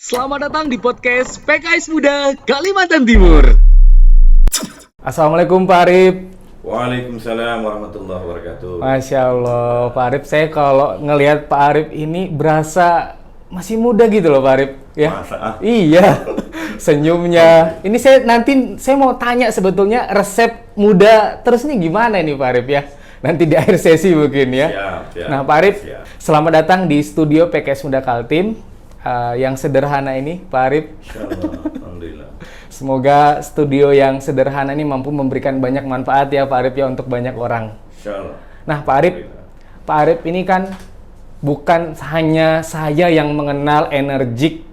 Selamat datang di podcast PKS Muda Kalimantan Timur. Assalamualaikum Pak Arif. Waalaikumsalam warahmatullahi wabarakatuh. Masya Allah Pak Arif, saya kalau ngelihat Pak Arif ini berasa masih muda gitu loh Pak Arif ya. Masa? Iya, senyumnya. Ini saya mau tanya sebetulnya resep muda terus ini gimana ini Pak Arif ya. Nanti di akhir sesi mungkin ya. Siap. Nah Pak Arif, Siap. selamat datang di studio PKS Muda Kaltim yang sederhana ini Pak Arif. Insyaallah, alhamdulillah. Semoga studio yang sederhana ini mampu memberikan banyak manfaat ya Pak Arif ya untuk banyak orang. Insyaallah. Nah Pak Arif ini kan bukan hanya saya yang mengenal energik,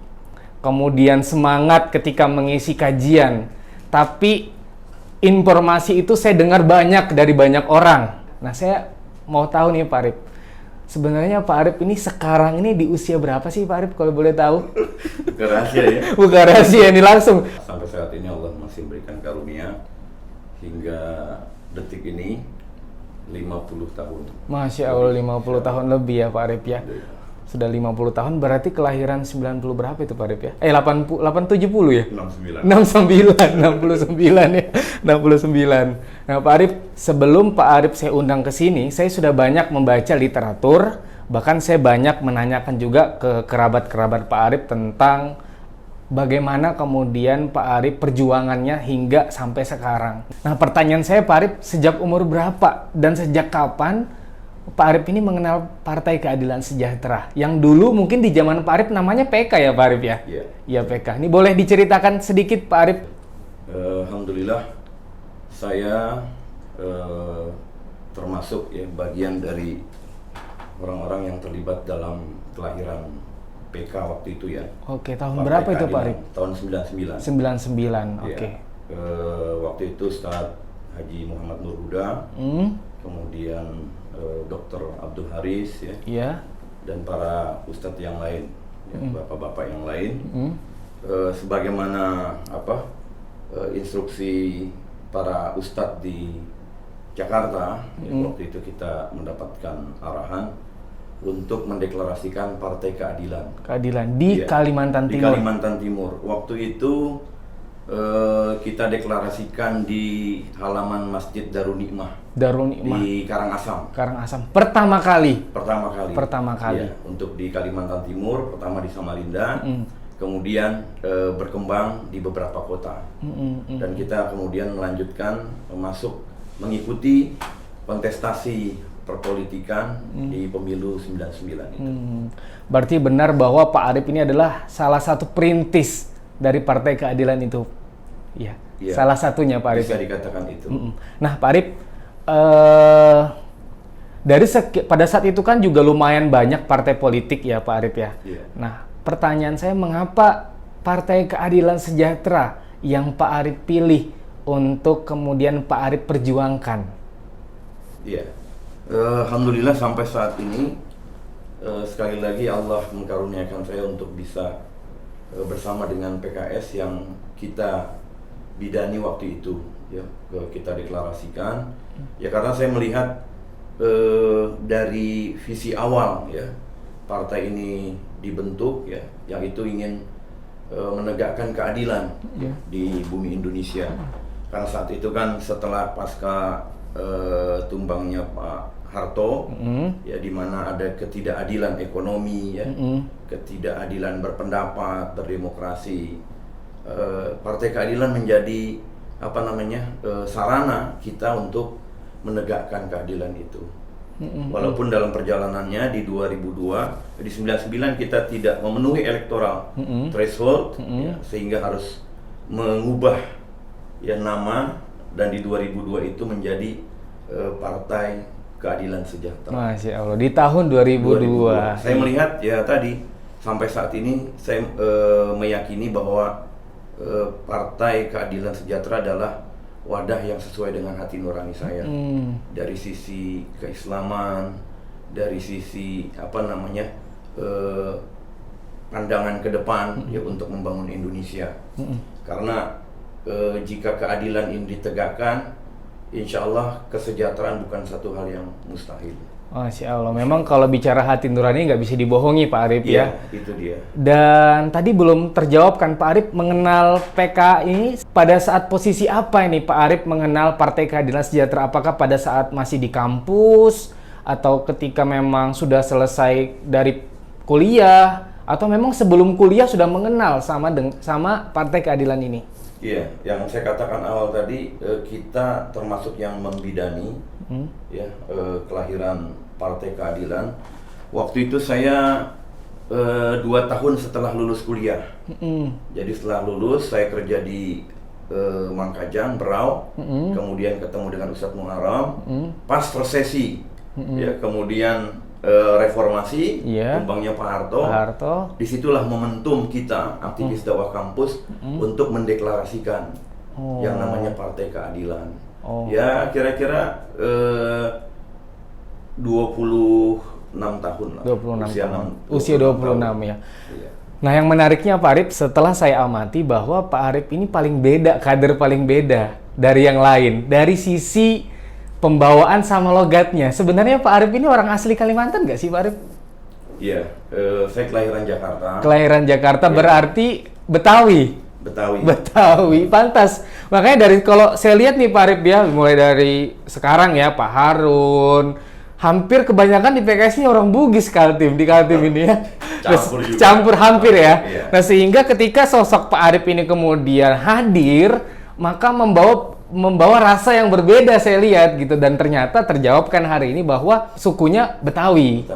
kemudian semangat ketika mengisi kajian, tapi informasi itu saya dengar banyak dari banyak orang. Nah saya mau tahu nih Pak Arif, sebenarnya Pak Arif ini sekarang ini di usia berapa sih Pak Arif kalau boleh tahu? Bukan rahasia ya. Bukan rahasia ini langsung. Sampai saat ini Allah masih memberikan karunia hingga detik ini 50 tahun. Masya Allah 50 tahun lebih ya Pak Arif ya. Sudah 50 tahun berarti kelahiran 90 berapa itu Pak Arif ya? 70 ya? 69. 69 ya. 69. Nah Pak Arif, sebelum Pak Arif saya undang ke sini, saya sudah banyak membaca literatur, bahkan saya banyak menanyakan juga ke kerabat-kerabat Pak Arif tentang bagaimana kemudian Pak Arif perjuangannya hingga sampai sekarang. Nah pertanyaan saya Pak Arif, sejak umur berapa dan sejak kapan Pak Arif ini mengenal Partai Keadilan Sejahtera? Yang dulu mungkin di zaman Pak Arif namanya PK ya Pak Arif ya? Iya. Iya PK. Ini boleh diceritakan sedikit Pak Arif? Alhamdulillah saya termasuk ya bagian dari orang-orang yang terlibat dalam kelahiran PK waktu itu ya. Oke, tahun Partai berapa itu Pak Keadilan, Arif? Tahun 99. 99, oke. Ya. Waktu itu Ustadz Haji Muhammad Nur Huda, kemudian Dr. Abdul Haris ya, Iya. dan para ustadz yang lain, ya, bapak-bapak yang lain, sebagaimana instruksi para ustadz di Jakarta, ya, waktu itu kita mendapatkan arahan untuk mendeklarasikan Partai Keadilan. Keadilan di Ya, Kalimantan di Timur. Kalimantan Timur. Waktu itu kita deklarasikan di halaman Masjid Darul Nikmah Darul Nikmah, di Karangasem. Karangasem. Pertama kali. Pertama kali. Ya, untuk di Kalimantan Timur, pertama di Samarinda, kemudian berkembang di beberapa kota. Dan kita kemudian melanjutkan mengikuti kontestasi perpolitikan di pemilu 99 itu. Berarti benar bahwa Pak Arif ini adalah salah satu perintis dari Partai Keadilan itu. Iya. Iya. Salah satunya Pak Arif. Bisa dikatakan itu. Nah, Pak Arif, pada saat itu kan juga lumayan banyak partai politik ya Pak Arif ya. Iya. Nah, pertanyaan saya, mengapa Partai Keadilan Sejahtera yang Pak Arif pilih untuk kemudian Pak Arif perjuangkan? Iya. Alhamdulillah sampai saat ini sekali lagi Allah mengkaruniakan saya untuk bisa bersama dengan PKS yang kita bidani waktu itu ya, kita deklarasikan ya, karena saya melihat dari visi awal ya partai ini dibentuk ya, yang itu ingin menegakkan keadilan di bumi Indonesia. Karena saat itu kan setelah pasca tumbangnya Pak Harto, ya, di mana ada ketidakadilan ekonomi, ya, ketidakadilan berpendapat, berdemokrasi. Partai Keadilan menjadi sarana kita untuk menegakkan keadilan itu. Walaupun dalam perjalanannya di 2002, di 99 kita tidak memenuhi electoral threshold, ya, sehingga harus mengubah ya nama, dan di 2002 itu menjadi Partai Keadilan Sejahtera. Masya Allah, di tahun 2002. Saya melihat ya tadi, sampai saat ini saya meyakini bahwa Partai Keadilan Sejahtera adalah wadah yang sesuai dengan hati nurani saya. Dari sisi keislaman, dari sisi pandangan ke depan ya untuk membangun Indonesia. Karena jika keadilan ini ditegakkan, insya Allah kesejahteraan bukan satu hal yang mustahil. Masya Allah, memang kalau bicara hati nurani nggak bisa dibohongi Pak Arif Iya, ya. itu dia. Dan tadi belum terjawab kan Pak Arif mengenal PK ini pada saat posisi apa ini Pak Arif mengenal Partai Keadilan Sejahtera? Apakah pada saat masih di kampus atau ketika memang sudah selesai dari kuliah atau memang sebelum kuliah sudah mengenal sama Partai Keadilan ini? Iya, yang saya katakan awal tadi kita termasuk yang membidani ya kelahiran Partai Keadilan. Waktu itu saya 2 tahun setelah lulus kuliah. Jadi setelah lulus saya kerja di Mangkajang, Berau, kemudian ketemu dengan Ustadz Muharram, pas resesi, ya kemudian reformasi, tumbangnya Pak Harto. Disitulah momentum kita aktivis dakwah kampus untuk mendeklarasikan yang namanya Partai Keadilan. Ya kira-kira 26 tahun lah. 26 usia 26 ya. Iya. Nah, yang menariknya Pak Arif, setelah saya amati bahwa Pak Arif ini paling beda, kader paling beda dari yang lain. Dari sisi pembawaan sama logatnya. Sebenarnya Pak Arif ini orang asli Kalimantan nggak sih Pak Arif? Iya, saya kelahiran Jakarta. Kelahiran Jakarta Ya. Berarti Betawi. Betawi, pantas. Makanya dari kalau saya lihat nih Pak Arif ya, mulai dari sekarang ya Pak Harun, hampir kebanyakan di PKS ini orang Bugis di Kaltim ini ya. Campur hampir ya. Iya. Nah, sehingga ketika sosok Pak Arif ini kemudian hadir, maka membawa rasa yang berbeda saya lihat gitu, dan ternyata terjawabkan hari ini bahwa sukunya Betawi.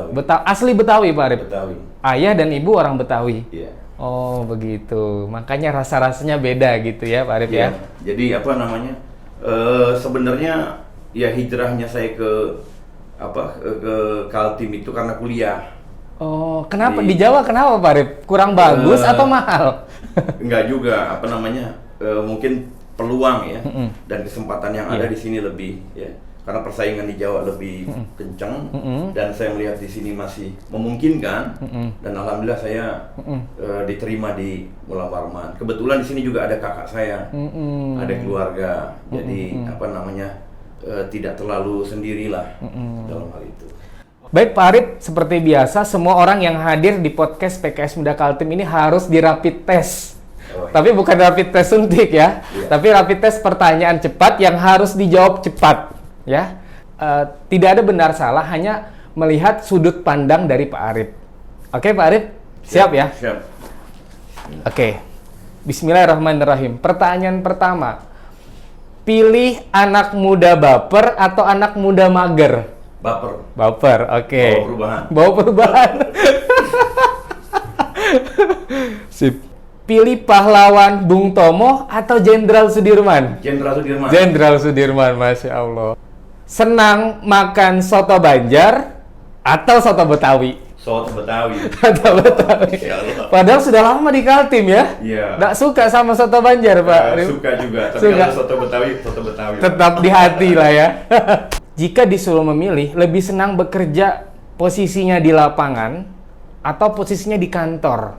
Asli Betawi Pak Arif. Betawi. Ayah dan ibu orang Betawi. Iya. Oh begitu, makanya rasa-rasanya beda gitu ya Pak Arif ya. Jadi apa namanya? Sebenarnya ya hijrahnya saya ke Kaltim itu karena kuliah. Oh, kenapa di Jawa kenapa Pak Arif? Kurang bagus atau mahal? Enggak juga, apa namanya? Mungkin peluang ya dan kesempatan yang ada di sini lebih ya. Karena persaingan di Jawa lebih kencang dan saya melihat di sini masih memungkinkan dan alhamdulillah saya diterima di Mula Warman. Kebetulan di sini juga ada kakak saya, ada keluarga, jadi apa namanya tidak terlalu sendirilah dalam hal itu. Baik Pak Arif, seperti biasa semua orang yang hadir di podcast PKS Muda Kaltim ini harus di rapid test. Tapi bukan rapid test suntik ya, tapi rapid test pertanyaan cepat yang harus dijawab cepat. Ya, tidak ada benar salah, hanya melihat sudut pandang dari Pak Arif. Oke Pak Arif, siap ya? Siap. Oke, Bismillahirrahmanirrahim. Pertanyaan pertama, pilih anak muda baper atau anak muda mager? Baper, oke. Bawa perubahan. Sip. Pilih pahlawan Bung Tomo atau Jenderal Sudirman? Jenderal Sudirman, Masya Allah. Senang makan soto Banjar atau soto Betawi? Soto Betawi. Padahal sudah lama di Kaltim ya? Iya. Nggak suka sama soto Banjar, Pak? Suka juga, tapi kalau soto Betawi. Tetap di hati lah ya. Jika disuruh memilih, lebih senang bekerja posisinya di lapangan atau posisinya di kantor?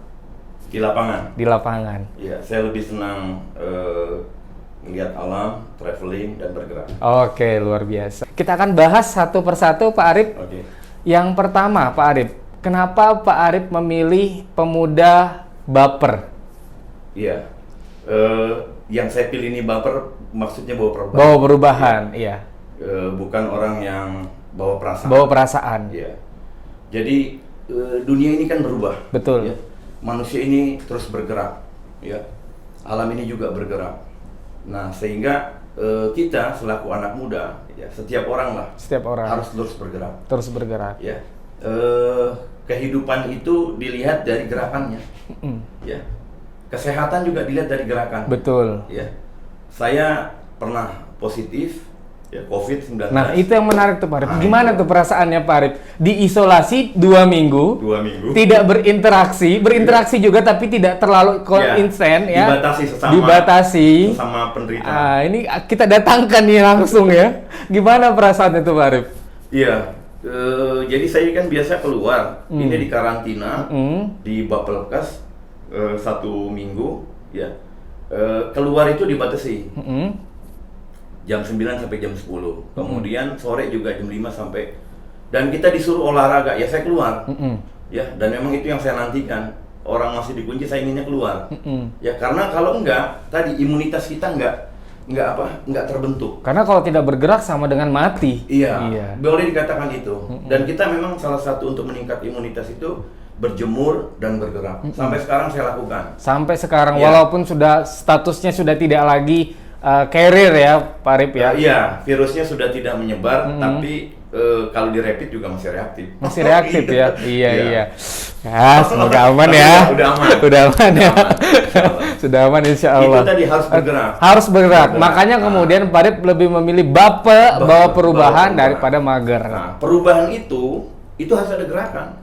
Di lapangan. Di lapangan. Iya, saya lebih senang melihat alam, traveling, dan bergerak. Oke, luar biasa. Kita akan bahas satu persatu Pak Arif. Oke. Yang pertama Pak Arif, kenapa Pak Arif memilih pemuda baper? Iya, yang saya pilih ini baper maksudnya bawa perubahan. Bawa perubahan, iya. Bukan orang yang bawa perasaan. Bawa perasaan. Iya. Jadi dunia ini kan berubah. Betul. Ya? Manusia ini terus bergerak, ya. Alam ini juga bergerak. Nah, sehingga kita selaku anak muda, ya, setiap orang harus terus bergerak. Ya, kehidupan itu dilihat dari gerakannya. Ya, kesehatan juga dilihat dari gerakan. Betul. Ya, saya pernah positif. Ya, COVID-19. Nah, itu yang menarik tuh Pak Arif. Gimana tuh perasaannya Pak Arif? Diisolasi 2 minggu. Tidak berinteraksi juga tapi tidak terlalu instan ya. Dibatasi sesama penderita. Ini kita datangkan nih langsung ya. Gimana perasaan itu Pak Arif? Iya. Jadi saya kan biasa keluar. Ini di karantina di Bapelkes 1 minggu ya. Keluar itu dibatasi. Jam 9 sampai jam 10. Kemudian sore juga jam 5 sampai dan kita disuruh olahraga, ya saya keluar. Mm-mm. Ya, dan memang itu yang saya nantikan. Orang masih dikunci, saya inginnya keluar. Mm-mm. Ya, karena kalau enggak, tadi imunitas kita enggak terbentuk. Karena kalau tidak bergerak sama dengan mati. Iya, boleh dikatakan itu. Dan kita memang salah satu untuk meningkat imunitas itu berjemur dan bergerak. Sampai sekarang saya lakukan. Sampai sekarang, Iya. walaupun sudah statusnya sudah tidak lagi carrier ya, Pak Arif ya. Iya, virusnya sudah tidak menyebar, tapi kalau di rapid juga masih reaktif. Masih reaktif ya. Iya. Iya. Ya, semoga aman ya. Udah aman. Udah aman ya. Aman, insya Allah. Sudah aman insya Allah. Itu tadi harus bergerak. Harus bergerak. Bergerak. Makanya kemudian Pak Arif lebih memilih bawa perubahan daripada mager. Nah, perubahan itu harus ada gerakan.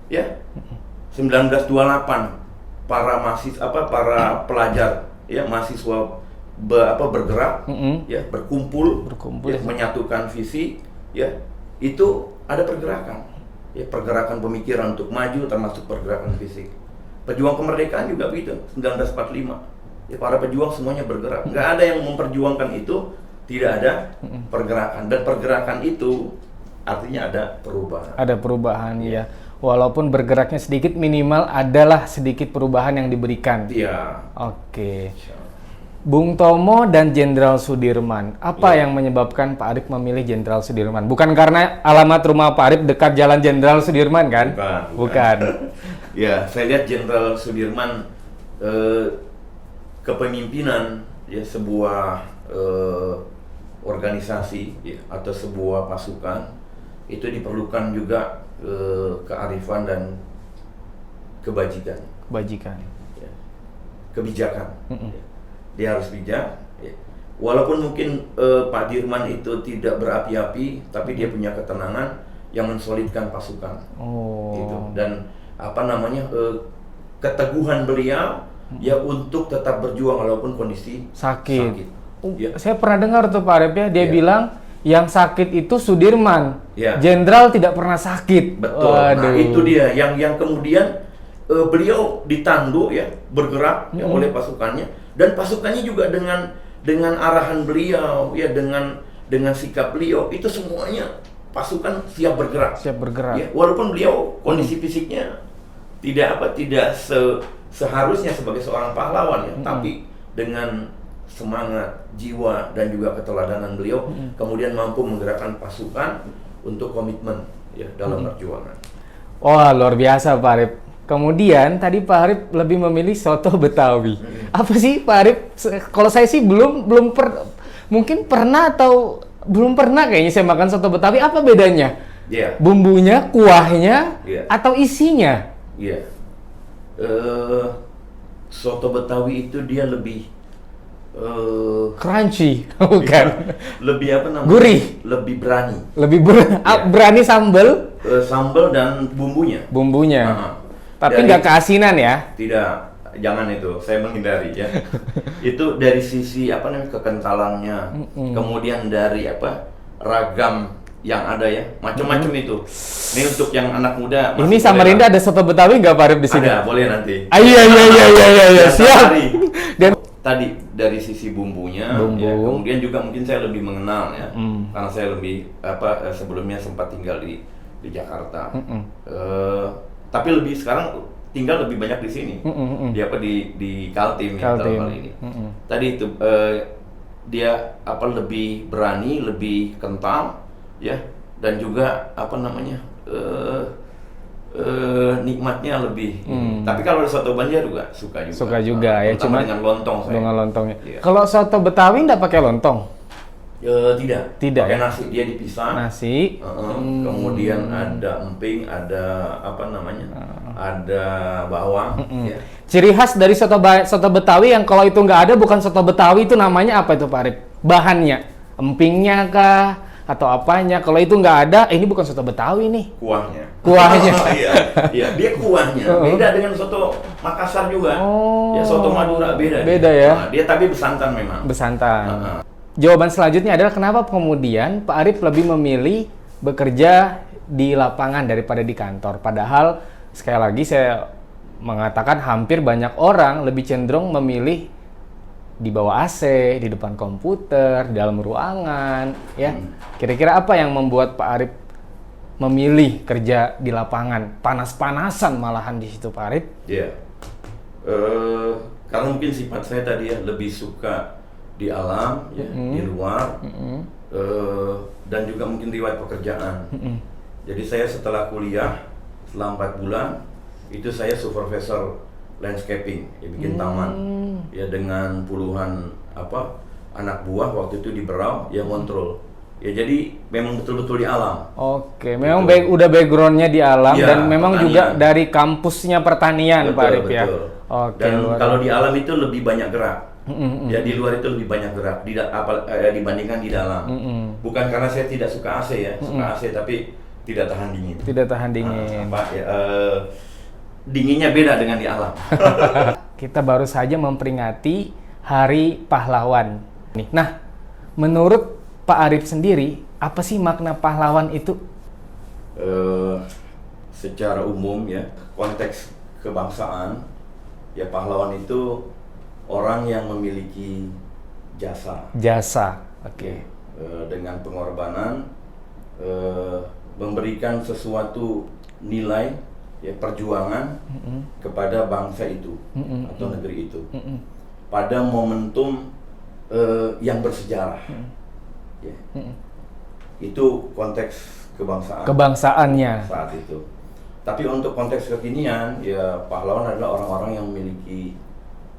Ya. 1928 para pelajar ya mahasiswa bergerak ya berkumpul ya, menyatukan visi ya, itu ada pergerakan ya, pergerakan pemikiran untuk maju termasuk pergerakan fisik. Pejuang kemerdekaan juga begitu 1945 ya, para pejuang semuanya bergerak, nggak ada yang memperjuangkan itu tidak ada pergerakan, dan pergerakan itu artinya ada perubahan. Ada perubahan ya. Walaupun bergeraknya sedikit, minimal adalah sedikit perubahan yang diberikan. Iya. Oke. Bung Tomo dan Jenderal Sudirman, apa yang menyebabkan Pak Arif memilih Jenderal Sudirman? Bukan karena alamat rumah Pak Arif dekat Jalan Jenderal Sudirman kan? Bukan. Ya, saya lihat Jenderal Sudirman kepemimpinan ya sebuah organisasi ya, atau sebuah pasukan itu diperlukan juga kearifan dan kebajikan. Ya. Kebijakan. Ya. Dia harus bijak. Ya. Walaupun mungkin Pak Dirman itu tidak berapi-api, tapi dia punya ketenangan yang mensolidkan pasukan. Gitu. Dan keteguhan beliau ya untuk tetap berjuang walaupun kondisi sakit. Ya. Saya pernah dengar tuh Pak Arif ya, dia bilang yang sakit itu Sudirman, ya. Jenderal tidak pernah sakit. Betul. Nah itu dia yang kemudian beliau ditandu ya, bergerak ya, oleh pasukannya, dan pasukannya juga dengan arahan beliau ya, dengan sikap beliau itu semuanya pasukan siap bergerak. Ya, walaupun beliau kondisi fisiknya tidak seharusnya sebagai seorang pahlawan ya, tapi dengan semangat, jiwa, dan juga keteladanan beliau kemudian mampu menggerakkan pasukan untuk komitmen ya dalam perjuangan. Wah, luar biasa Pak Arif. Kemudian tadi Pak Arif lebih memilih soto Betawi. Apa sih Pak Arif? Kalau saya sih mungkin pernah atau belum pernah kayaknya saya makan soto Betawi. Apa bedanya? Yeah. Bumbunya, kuahnya, atau isinya? Iya. Soto Betawi itu dia lebih crunchy, bukan? Lebih apa namanya? Gurih. Lebih berani. Berani sambal? Sambal dan bumbunya. Tapi nggak keasinan ya? Tidak, jangan itu. Saya menghindari ya. Itu dari sisi kekentalannya, kemudian dari ragam yang ada ya, macam-macam itu. Ini untuk yang anak muda. Ini Samarinda ada soto Betawi nggak Pak Arif di sini? Ada, boleh nanti. Iya, siap. Dan tadi dari sisi bumbunya, ya, kemudian juga mungkin saya lebih mengenal ya, karena saya lebih sebelumnya sempat tinggal di Jakarta, tapi lebih sekarang tinggal lebih banyak di sini, di Kaltim ya dalam hal ini. Tadi itu dia lebih berani, lebih kental, ya, dan juga nikmatnya lebih. Tapi kalau soto Banjar juga suka juga ya, cuma dengan lontong saya. Dengan lontongnya. Iya. Kalau soto Betawi nggak pakai lontong? Tidak. Pakai nasi, dia dipisah. Nasi. Kemudian ada emping, ada ada bawang. Ya. Ciri khas dari soto Betawi yang kalau itu nggak ada bukan soto Betawi, itu namanya apa itu Pak Arif? Bahannya, empingnya kah? Atau apanya? Kalau itu nggak ada, ini bukan soto Betawi nih. Kuahnya. Iya, dia kuahnya beda dengan soto Makassar juga. Ya, soto Madura beda. Ya. Dia tapi besantan memang. Besantan. Jawaban selanjutnya adalah kenapa kemudian Pak Arif lebih memilih bekerja di lapangan daripada di kantor. Padahal sekali lagi saya mengatakan hampir banyak orang lebih cenderung memilih di bawah AC, di depan komputer, di dalam ruangan, ya. Kira-kira apa yang membuat Pak Arif memilih kerja di lapangan? Panas-panasan malahan di situ Pak Arif. Iya. Karena mungkin sifat saya tadi ya lebih suka di alam, ya, di luar, dan juga mungkin riwayat pekerjaan. Jadi saya setelah kuliah, setelah 4 bulan, itu saya supervisor landscaping, ya, bikin taman, ya dengan puluhan anak buah waktu itu di Berau, ya kontrol. Ya jadi memang betul-betul di alam. Oke, memang udah backgroundnya di alam ya, dan memang pertanian. juga dari kampusnya pertanian Pak Arif ya. Betul. Oke. Dan kalau di alam itu lebih banyak gerak. Ya di luar itu lebih banyak gerak dibandingkan di dalam. Bukan karena saya tidak suka AC ya, suka AC tapi tidak tahan dingin. Tidak tahan dingin. Dinginnya beda dengan di alam. Kita baru saja memperingati Hari Pahlawan. Nah, menurut Pak Arif sendiri, apa sih makna pahlawan itu? Secara umum ya, konteks kebangsaan, ya pahlawan itu orang yang memiliki jasa. Jasa, oke. Dengan pengorbanan, memberikan sesuatu nilai, ya perjuangan kepada bangsa itu atau negeri itu. Pada momentum yang bersejarah. Ya. Itu konteks kebangsaannya saat itu. Tapi untuk konteks kekinian, ya pahlawan adalah orang-orang yang memiliki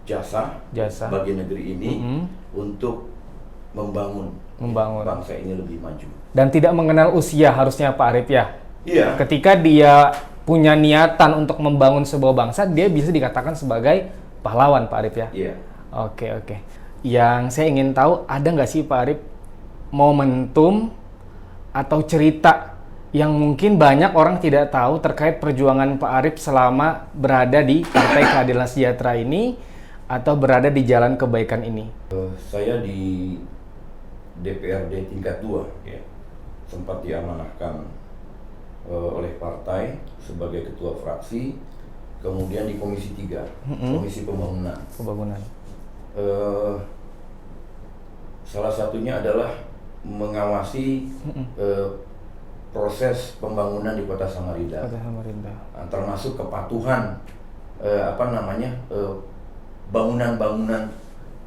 jasa bagi negeri ini untuk membangun bangsa ini lebih maju. Dan tidak mengenal usia harusnya Pak Arif ya. Iya. Ketika dia punya niatan untuk membangun sebuah bangsa, dia bisa dikatakan sebagai pahlawan Pak Arif ya. Iya. Oke. Yang saya ingin tahu, ada nggak sih Pak Arif momentum atau cerita yang mungkin banyak orang tidak tahu terkait perjuangan Pak Arif selama berada di Partai Keadilan Sejahtera ini atau berada di jalan kebaikan ini? Saya di DPRD tingkat 2 ya, sempat diamanahkan oleh partai sebagai ketua fraksi, kemudian di Komisi 3, Komisi Pembangunan. Salah satunya adalah mengawasi proses pembangunan di Kota Samarinda. Termasuk kepatuhan bangunan-bangunan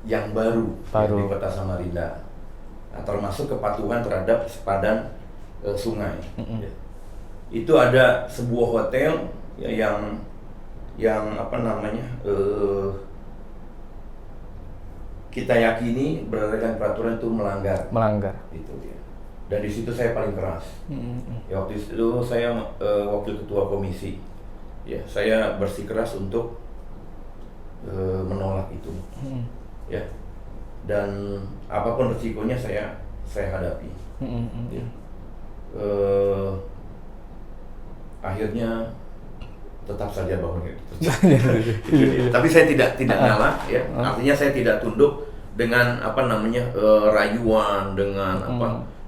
yang baru. Di Kota Samarinda. Termasuk kepatuhan terhadap sepadan sungai. Ya. Itu ada sebuah hotel ya, yang kita yakini berdasarkan peraturan itu melanggar. Itu dia. Dan di situ saya paling keras. Ya, waktu itu saya wakil ketua komisi. Ya, saya bersikeras untuk menolak itu. Ya. Dan apapun resikonya saya hadapi. Ya. Akhirnya tetap saja bangun itu. Tapi saya tidak ngalah ya. Artinya saya tidak tunduk dengan rayuan, dengan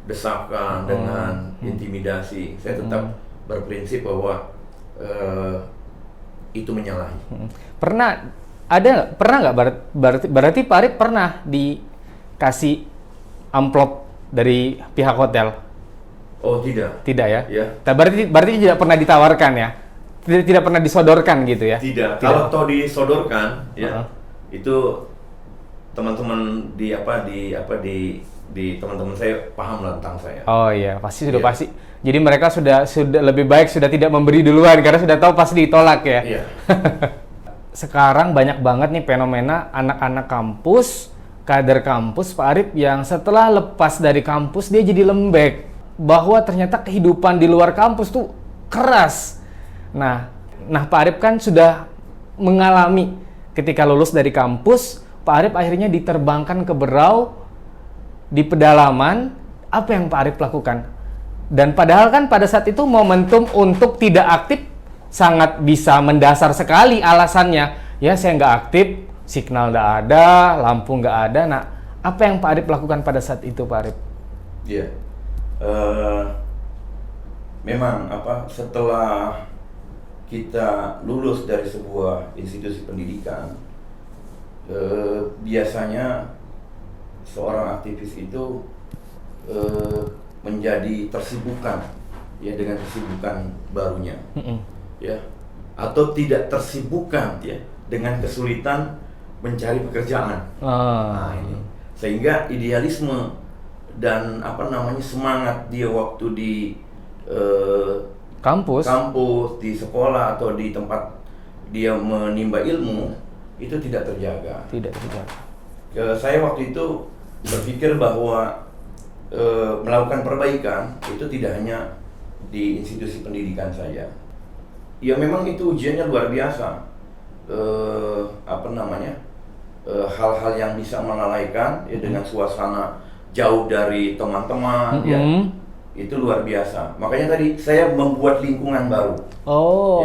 desakan, dengan intimidasi. Saya tetap berprinsip bahwa itu menyalahi. Pernah nggak berarti Pak Arif pernah dikasih amplop dari pihak hotel? Oh, tidak. Tidak ya? Ya. Berarti tidak pernah ditawarkan ya? Tidak pernah disodorkan gitu ya? Tidak. Kalau disodorkan ya, itu teman-teman di teman-teman saya paham lah tentang saya. Oh iya, pasti sudah pasti. Jadi mereka sudah lebih baik sudah tidak memberi duluan karena sudah tahu pasti ditolak ya. Iya. Sekarang banyak banget nih fenomena anak-anak kampus, kader kampus Pak Arif yang setelah lepas dari kampus dia jadi lembek. Bahwa ternyata kehidupan di luar kampus tuh keras. Nah Pak Arif kan sudah mengalami ketika lulus dari kampus, Pak Arif akhirnya diterbangkan ke Berau di pedalaman. Apa yang Pak Arif lakukan? Dan padahal kan pada saat itu momentum untuk tidak aktif sangat bisa mendasar sekali alasannya. Ya saya nggak aktif, signal nggak ada, lampu nggak ada. Nah apa yang Pak Arif lakukan pada saat itu Pak Arif? Iya. Memang setelah kita lulus dari sebuah institusi pendidikan, biasanya seorang aktivis itu menjadi tersibukan ya dengan kesibukan barunya, ya, atau tidak tersibukkan ya dengan kesulitan mencari pekerjaan. Nah, ini sehingga idealisme dan semangat dia waktu di kampus, di sekolah atau di tempat dia menimba ilmu itu tidak terjaga. Saya waktu itu berpikir bahwa melakukan perbaikan itu tidak hanya di institusi pendidikan saja. Ya memang itu ujiannya luar biasa. Hal-hal yang bisa melalaikan ya, dengan suasana jauh dari teman-teman ya, itu luar biasa. Makanya tadi saya membuat lingkungan baru.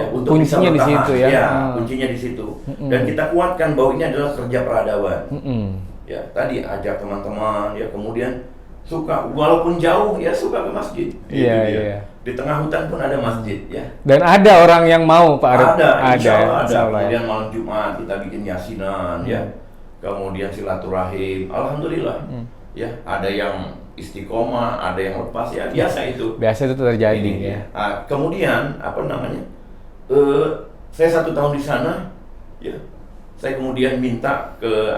Ya, untuk kuncinya bisa bertahan. Di situ ya. Ya, kuncinya di situ. Dan kita kuatkan bahwa ini adalah kerja peradaban. Ya, tadi ajak teman-teman ya, kemudian suka walaupun jauh ya suka ke masjid. Iya. Di tengah hutan pun ada masjid ya. Dan ada orang yang mau Pak Arif. Ada. Kemudian malam Jumat kita bikin yasinan ya. Kemudian silaturahim. Alhamdulillah. Ya, ada yang istiqomah, ada yang lepas ya, biasa itu. Biasa itu terjadi ya. Kemudian saya 1 tahun di sana ya. Saya kemudian minta ke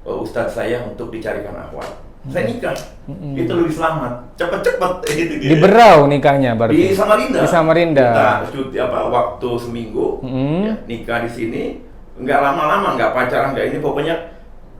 ustadz saya untuk dicarikan akhwat. Saya nikah. Itu lebih selamat. Cepet-cepet gitu. Di Berau nikahnya berarti. Di Samarinda. Kita waktu seminggu ya, nikah di sini. Nggak lama-lama, nggak pacaran, nggak ini, pokoknya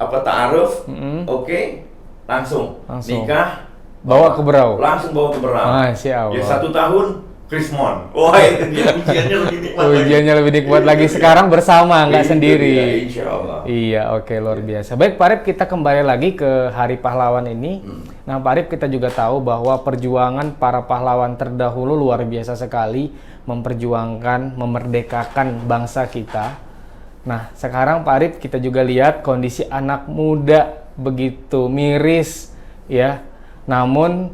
ta'aruf, oke, langsung nikah, bawa ke Berau. Langsung bawa ke Berau. Masya Allah. Ya 1 tahun Krismon. Wah, itu dia ujiannya lebih nikmat. Ujiannya lebih nikmat lagi sekarang bersama, nggak sendiri. Dia, insya Allah. Iya, oke, luar biasa. Baik, Pak Arif, kita kembali lagi ke Hari Pahlawan ini. Nah, Pak Arif, kita juga tahu bahwa perjuangan para pahlawan terdahulu luar biasa sekali, memperjuangkan, memerdekakan bangsa kita. Nah, sekarang Pak Arif, kita juga lihat kondisi anak muda begitu miris ya. Namun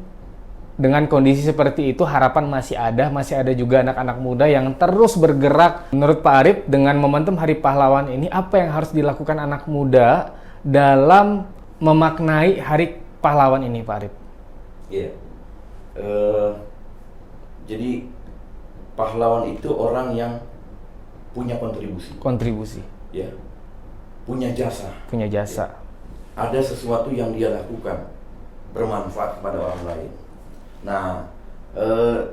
dengan kondisi seperti itu harapan masih ada juga anak-anak muda yang terus bergerak. Menurut Pak Arif, dengan momentum Hari Pahlawan ini, apa yang harus dilakukan anak muda dalam memaknai Hari Pahlawan ini, Pak Arif? Iya. Jadi pahlawan itu orang yang punya kontribusi ya, punya jasa ya. Ada sesuatu yang dia lakukan bermanfaat kepada orang lain. Nah,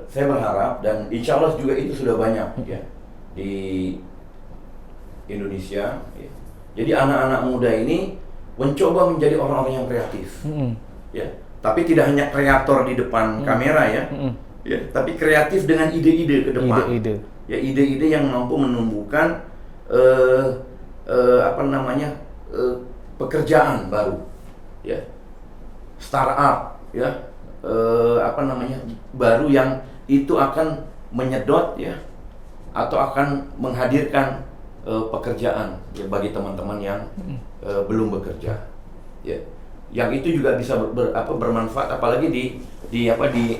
saya berharap dan insya Allah juga itu sudah banyak ya di Indonesia ya. Jadi anak-anak muda ini mencoba menjadi orang-orang yang kreatif ya, tapi tidak hanya kreator di depan kamera ya, tapi kreatif dengan ide-ide ke depan. Ya, ide-ide yang mampu menumbuhkan pekerjaan baru ya, startup ya, baru yang itu akan menyedot ya, atau akan menghadirkan pekerjaan ya bagi teman-teman yang belum bekerja ya, yang itu juga bisa bermanfaat apalagi di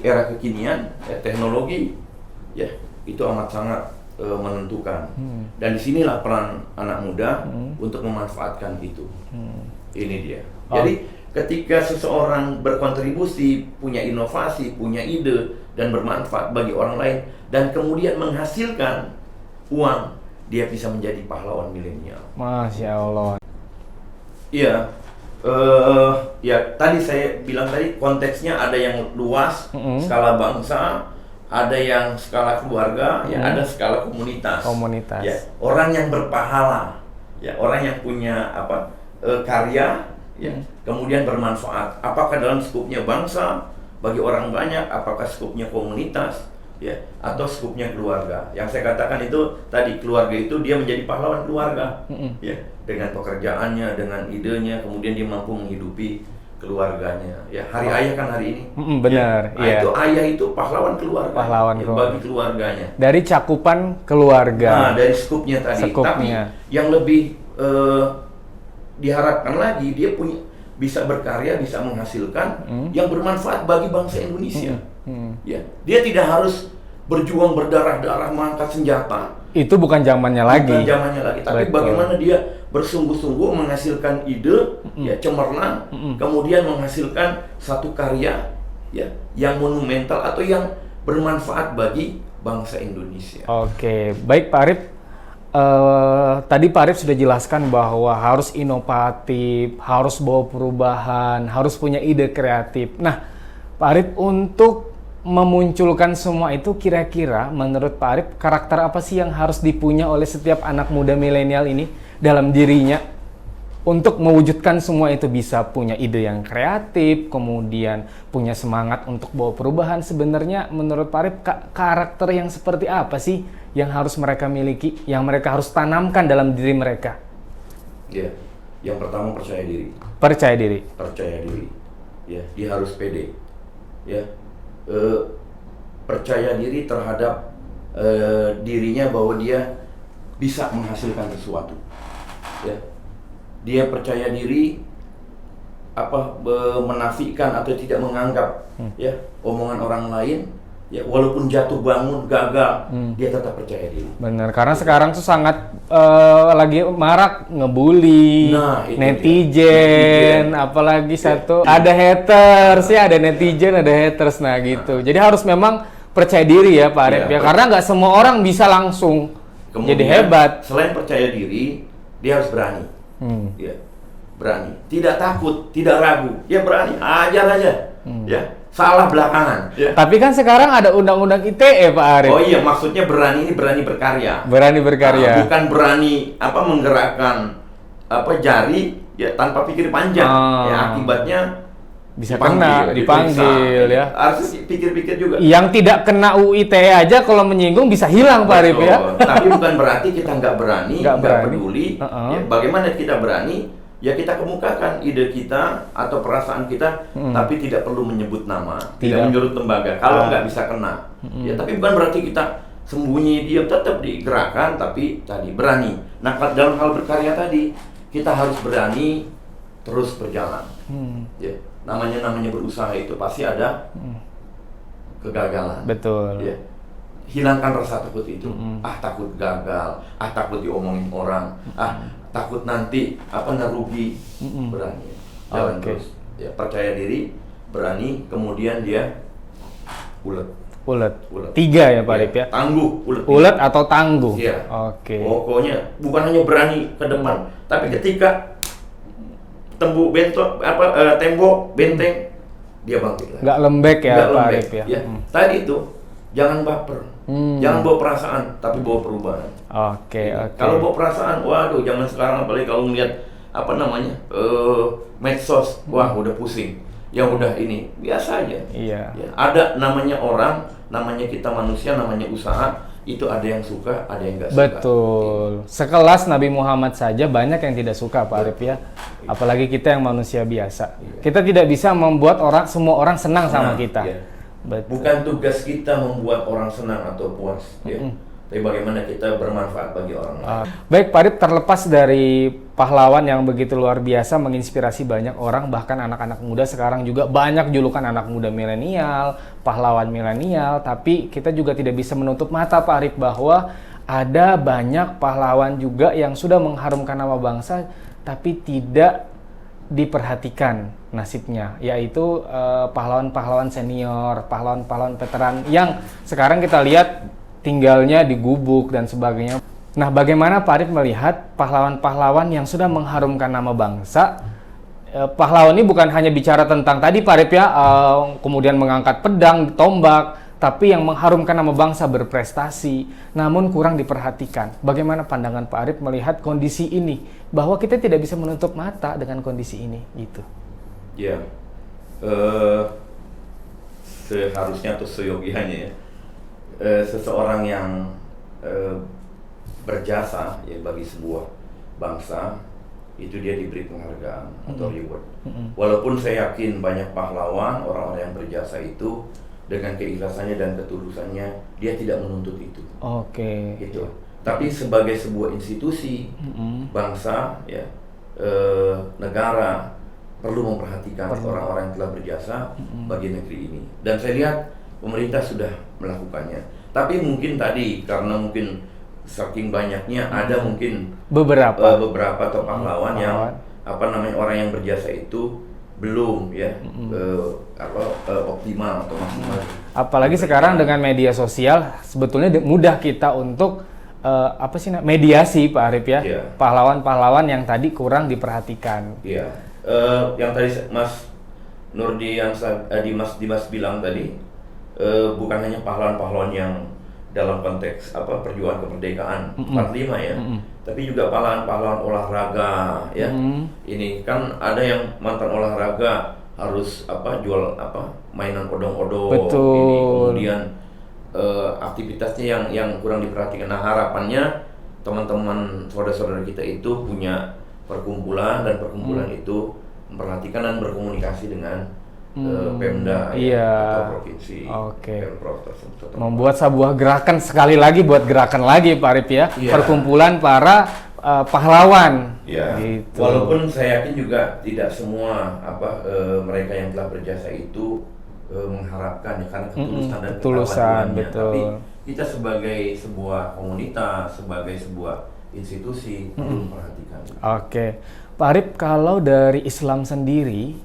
era kekinian ya, teknologi ya, itu amat sangat menentukan. Dan disinilah peran anak muda untuk memanfaatkan itu. Ini dia. Jadi ketika seseorang berkontribusi, punya inovasi, punya ide dan bermanfaat bagi orang lain dan kemudian menghasilkan uang, dia bisa menjadi pahlawan milenial. Masya Allah. Iya. Ya tadi saya bilang tadi konteksnya ada yang luas, skala bangsa, ada yang skala keluarga, ya ada skala komunitas. Ya, orang yang berpahala, ya orang yang punya karya, ya kemudian bermanfaat. Apakah dalam skupnya bangsa bagi orang banyak, apakah skupnya komunitas, ya atau skupnya keluarga. Yang saya katakan itu tadi, keluarga itu dia menjadi pahlawan keluarga, ya dengan pekerjaannya, dengan idenya, kemudian dia mampu menghidupi keluarganya. Ya hari ayah kan hari ini. Benar. Ya. Itu ayah itu pahlawan keluarga. Bagi keluarganya. Dari cakupan keluarga. Nah, dari skupnya tadi. Tapi yang lebih diharapkan lagi dia bisa berkarya, bisa menghasilkan yang bermanfaat bagi bangsa Indonesia. Ya, dia tidak harus berjuang berdarah-darah mengangkat senjata. Itu bukan zamannya lagi. Tapi bagaimana dia bersungguh-sungguh menghasilkan ide, ya cemerlang, kemudian menghasilkan satu karya, ya yang monumental atau yang bermanfaat bagi bangsa Indonesia. Oke, baik Pak Arif. Tadi Pak Arif sudah jelaskan bahwa harus inovatif, harus bawa perubahan, harus punya ide kreatif. Nah, Pak Arif, untuk memunculkan semua itu, kira-kira menurut Pak Arif, karakter apa sih yang harus dipunya oleh setiap anak muda milenial ini dalam dirinya untuk mewujudkan semua itu? Bisa punya ide yang kreatif, kemudian punya semangat untuk bawa perubahan. Sebenarnya menurut Pak Arif, karakter yang seperti apa sih yang harus mereka miliki, yang mereka harus tanamkan dalam diri mereka? Ya, yang pertama percaya diri. Percaya diri. Percaya diri. Ya, dia harus pede. Ya, percaya diri terhadap dirinya bahwa dia bisa menghasilkan sesuatu. Ya, dia percaya diri menafikan atau tidak menganggap ya omongan orang lain, ya walaupun jatuh bangun gagal, dia tetap percaya diri. Benar, karena sekarang tuh sangat lagi marak ngebully, Nah, itu netizen, apalagi satu ada haters ya, ada netizen, ada haters, nah gitu. Jadi harus memang percaya diri ya Pak Arif ya, karena nggak semua orang bisa langsung Kemudian, jadi hebat. Selain percaya diri, dia harus berani. Ya, berani, tidak takut, tidak ragu, ya berani, ajar aja, ya salah belakangan. Ya. Tapi kan sekarang ada undang-undang ITE Pak Arif. Oh iya, maksudnya berani ini berani berkarya. Berani berkarya. Bukan berani menggerakkan jari ya tanpa pikir panjang. Ya akibatnya bisa dipanggil ya. Harus pikir-pikir juga. Yang tidak kena UU ITE aja kalau menyinggung bisa hilang Pak Arif ya. Tapi bukan berarti kita nggak berani, nggak peduli. Ya, bagaimana kita berani? Ya kita kemukakan ide kita atau perasaan kita, tapi tidak perlu menyebut nama, tidak menyebut lembaga. Kalau nggak bisa kena, ya tapi bukan berarti kita sembunyi diam, tetap digerakkan, tapi tadi berani. Nah dalam hal berkarya tadi kita harus berani terus berjalan. Ya namanya berusaha itu pasti ada kegagalan. Betul. Ya. Hilangkan rasa takut itu. Takut gagal, takut diomongin orang, takut nanti rugi. Berani jalan terus ya, percaya diri, berani, kemudian dia ulet. 3 ya Pak Arif ya, tangguh, ulet atau tangguh ya. Pokoknya bukan hanya berani ke depan, tapi ketika tembok benteng dia bangkit lagi. Nggak lembek ya Pak Arif ya. Tadi itu jangan baper, jangan bawa perasaan, tapi bawa perubahan. Kalau bawa perasaan, waduh, zaman sekarang apalagi kalau ngeliat medsos, wah udah pusing. Yang udah ini biasa aja. Iya. Ya, ada namanya orang, namanya kita manusia, namanya usaha. Itu ada yang suka, ada yang nggak suka. Betul. Sekelas Nabi Muhammad saja banyak yang tidak suka Pak Arif ya. Apalagi kita yang manusia biasa. Kita tidak bisa membuat semua orang senang sama kita. Iya. Bukan tugas kita membuat orang senang atau puas, ya. Tapi bagaimana kita bermanfaat bagi orang lain. Baik Pak Arif, terlepas dari pahlawan yang begitu luar biasa menginspirasi banyak orang, bahkan anak-anak muda sekarang juga banyak julukan anak muda milenial, pahlawan milenial, tapi kita juga tidak bisa menutup mata Pak Arif bahwa ada banyak pahlawan juga yang sudah mengharumkan nama bangsa tapi tidak diperhatikan nasibnya, yaitu pahlawan-pahlawan senior, pahlawan-pahlawan veteran yang sekarang kita lihat tinggalnya di gubuk dan sebagainya. Nah, bagaimana Pak Arif melihat pahlawan-pahlawan yang sudah mengharumkan nama bangsa? Pahlawan ini bukan hanya bicara tentang tadi Pak Arif ya, kemudian mengangkat pedang, tombak, tapi yang mengharumkan nama bangsa, berprestasi, namun kurang diperhatikan. Bagaimana pandangan Pak Arif melihat kondisi ini? Bahwa kita tidak bisa menutup mata dengan kondisi ini, gitu. Ya, seharusnya atau seyogianya ya, seseorang yang berjasa ya bagi sebuah bangsa, itu dia diberi penghargaan atau reward. Walaupun saya yakin banyak pahlawan, orang-orang yang berjasa itu dengan keikhlasannya dan ketulusannya, dia tidak menuntut itu. Gitu. Tapi sebagai sebuah institusi, bangsa, ya, negara perlu memperhatikan orang-orang yang telah berjasa bagi negeri ini. Dan saya lihat pemerintah sudah melakukannya. Tapi mungkin tadi karena mungkin saking banyaknya ada mungkin beberapa atau pahlawan yang orang yang berjasa itu belum ya optimal atau maksimal. Apalagi sekarang dengan media sosial sebetulnya mudah kita untuk mediasi Pak Arif ya. Iya. Pahlawan-pahlawan yang tadi kurang diperhatikan. Iya. Yang tadi Mas Nurdi yang Dimas bilang tadi, bukan hanya pahlawan-pahlawan yang dalam konteks perjuangan kemerdekaan 45 ya, tapi juga pahlawan-pahlawan olahraga ya. Ini kan ada yang mantan olahraga harus jual mainan odong-odong. Betul. Ini kemudian aktivitasnya yang kurang diperhatikan. Nah, harapannya teman-teman saudara-saudara kita itu punya perkumpulan, dan perkumpulan itu memperhatikan dan berkomunikasi dengan Pemda atau provinsi, Pemprov tersebut. Membuat sebuah gerakan, sekali lagi buat gerakan lagi Pak Arif ya, perkumpulan para pahlawan. Ya. Gitu. Walaupun saya yakin juga tidak semua mereka yang telah berjasa itu mengharapkan ya, karena ketulusan dan ketawaduannya. betul. Tapi kita sebagai sebuah komunitas, sebagai sebuah institusi perlu memperhatikan. Oke, Pak Arif, kalau dari Islam sendiri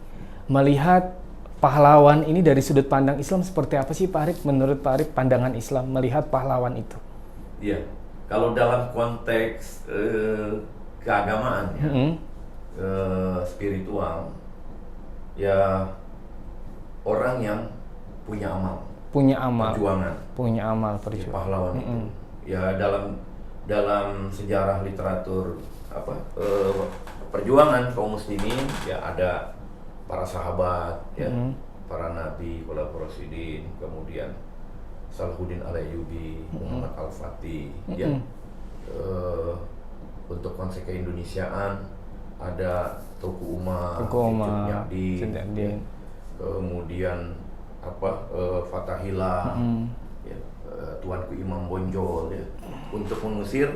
melihat pahlawan ini dari sudut pandang Islam seperti apa sih Pak Arif? Menurut Pak Arif, pandangan Islam melihat pahlawan itu? Iya, kalau dalam konteks keagamaan ya, spiritual, ya orang yang punya amal, perjuangan, perjuangan. Pahlawan itu. Ya dalam sejarah literatur perjuangan kaum muslimin ya ada para sahabat ya, para nabi, para rasulin, kemudian Salahuddin Al-Ayyubi, Muhammad Al-Fatih ya. Untuk konsep keindonesiaan ada Teuku Umar, Nyadin, kemudian Fathahillah, ya, Tuanku Imam Bonjol ya, untuk mengusir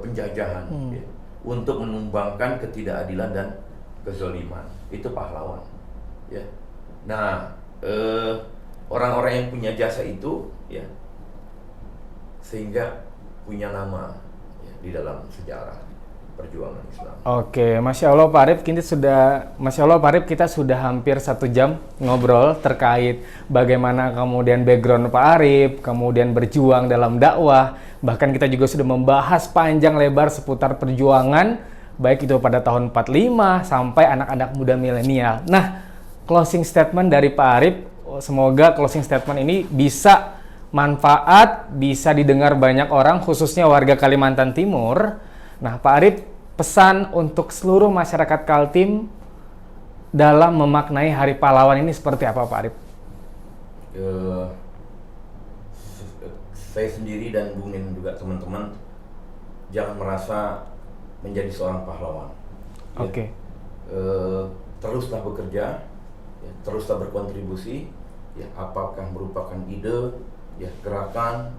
penjajahan, ya, untuk menumbangkan ketidakadilan dan kezaliman. Itu pahlawan ya. Nah, orang-orang yang punya jasa itu ya, sehingga punya nama ya, di dalam sejarah perjuangan Islam. Oke, Masya Allah Pak Arif, kita sudah hampir 1 jam ngobrol terkait bagaimana kemudian background Pak Arif, kemudian berjuang dalam dakwah, bahkan kita juga sudah membahas panjang lebar seputar perjuangan, baik itu pada tahun 45 sampai anak-anak muda milenial. Nah, closing statement dari Pak Arif, semoga closing statement ini bisa manfaat, bisa didengar banyak orang, khususnya warga Kalimantan Timur. Nah, Pak Arif, pesan untuk seluruh masyarakat Kaltim dalam memaknai Hari Pahlawan ini seperti apa, Pak Arif? Saya sendiri dan Bung Nin juga teman-teman jangan merasa menjadi seorang pahlawan. Oke. Teruslah bekerja, ya, teruslah berkontribusi. Ya, apakah merupakan ide, ya, gerakan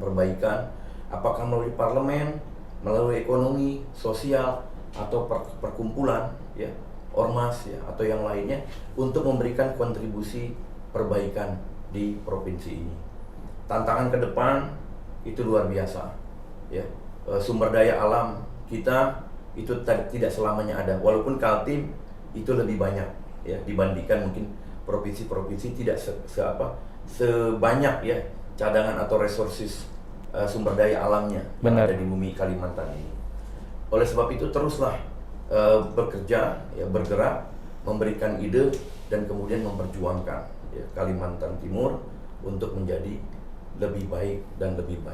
perbaikan, apakah melalui parlemen, melalui ekonomi, sosial, atau perkumpulan, ya, ormas, ya, atau yang lainnya, untuk memberikan kontribusi perbaikan di provinsi ini. Tantangan ke depan itu luar biasa, ya. Sumber daya alam kita itu tidak selamanya ada, walaupun Kaltim itu lebih banyak, ya, dibandingkan mungkin provinsi-provinsi tidak sebanyak ya cadangan atau resources sumber daya alamnya yang ada di bumi Kalimantan ini. Oleh sebab itu teruslah bekerja, ya, bergerak, memberikan ide dan kemudian memperjuangkan, ya, Kalimantan Timur untuk menjadi lebih baik dan lebih baik.